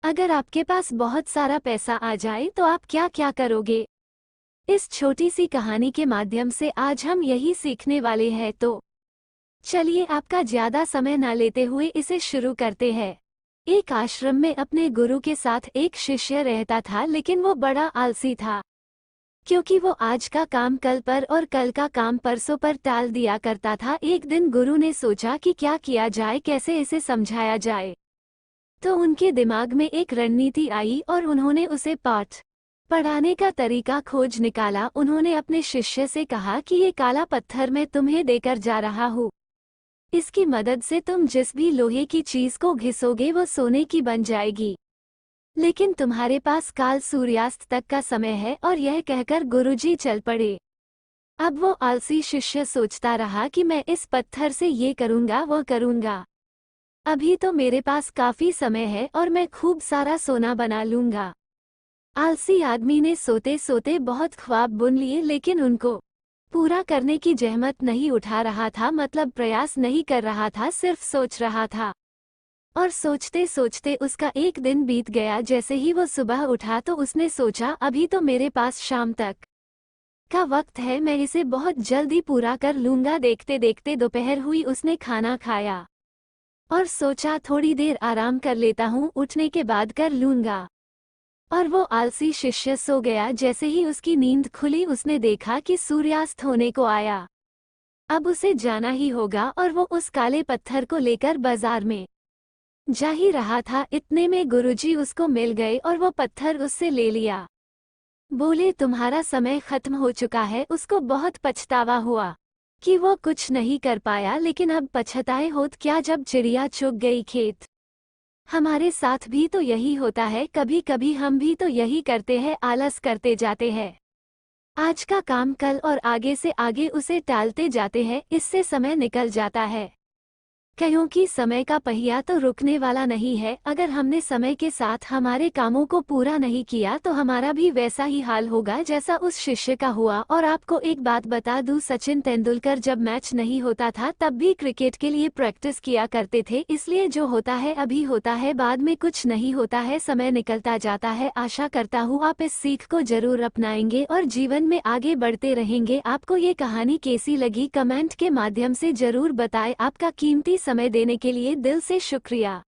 अगर आपके पास बहुत सारा पैसा आ जाए तो आप क्या क्या करोगे? इस छोटी सी कहानी के माध्यम से आज हम यही सीखने वाले हैं, तो चलिए आपका ज्यादा समय न लेते हुए इसे शुरू करते हैं। एक आश्रम में अपने गुरु के साथ एक शिष्य रहता था, लेकिन वो बड़ा आलसी था। क्योंकि वो आज का काम कल पर और कल का काम परसों पर टाल दिया करता था। एक दिन गुरु ने सोचा कि क्या किया जाए, कैसे इसे समझाया जाए। तो उनके दिमाग में एक रणनीति आई और उन्होंने उसे पाठ पढ़ाने का तरीका खोज निकाला। उन्होंने अपने शिष्य से कहा कि ये काला पत्थर मैं तुम्हें देकर जा रहा हूँ। इसकी मदद से तुम जिस भी लोहे की चीज को घिसोगे वो सोने की बन जाएगी। लेकिन तुम्हारे पास काल सूर्यास्त तक का समय है। और यह कहकर गुरुजी चल पड़े। अब वो आलसी शिष्य सोचता रहा कि मैं इस पत्थर से ये करूँगा वो करूँगा। अभी तो मेरे पास काफी समय है और मैं खूब सारा सोना बना लूंगा। आलसी आदमी ने सोते सोते बहुत ख्वाब बुन लिए, लेकिन उनको पूरा करने की जहमत नहीं उठा रहा था। मतलब प्रयास नहीं कर रहा था, सिर्फ सोच रहा था। और सोचते सोचते उसका एक दिन बीत गया। जैसे ही वो सुबह उठा तो उसने सोचा, अभी तो मेरे पास शाम तक का वक्त है, मैं इसे बहुत जल्दी पूरा कर लूंगा। देखते देखते दोपहर हुई। उसने खाना खाया और सोचा थोड़ी देर आराम कर लेता हूँ, उठने के बाद कर लूंगा। और वो आलसी शिष्य सो गया। जैसे ही उसकी नींद खुली उसने देखा कि सूर्यास्त होने को आया। अब उसे जाना ही होगा और वो उस काले पत्थर को लेकर बाजार में जा ही रहा था। इतने में गुरुजी उसको मिल गए और वो पत्थर उससे ले लिया। बोले, तुम्हारा समय खत्म हो चुका है। उसको बहुत पछतावा हुआ कि वो कुछ नहीं कर पाया, लेकिन अब पछताए होत क्या जब चिड़िया चुग गई खेत। हमारे साथ भी तो यही होता है, कभी कभी हम भी तो यही करते हैं, आलस करते जाते हैं। आज का काम कल और आगे से आगे उसे टालते जाते हैं। इससे समय निकल जाता है। क्योंकि समय का पहिया तो रुकने वाला नहीं है। अगर हमने समय के साथ हमारे कामों को पूरा नहीं किया तो हमारा भी वैसा ही हाल होगा जैसा उस शिष्य का हुआ। और आपको एक बात बता दूं, सचिन तेंदुलकर जब मैच नहीं होता था तब भी क्रिकेट के लिए प्रैक्टिस किया करते थे। इसलिए जो होता है अभी होता है, बाद में कुछ नहीं होता है, समय निकलता जाता है। आशा करता हूँ आप इस सीख को जरूर अपनाएंगे और जीवन में आगे बढ़ते रहेंगे। आपको ये कहानी कैसी लगी कमेंट के माध्यम से जरूर बताएं। आपका कीमती समय देने के लिए दिल से शुक्रिया।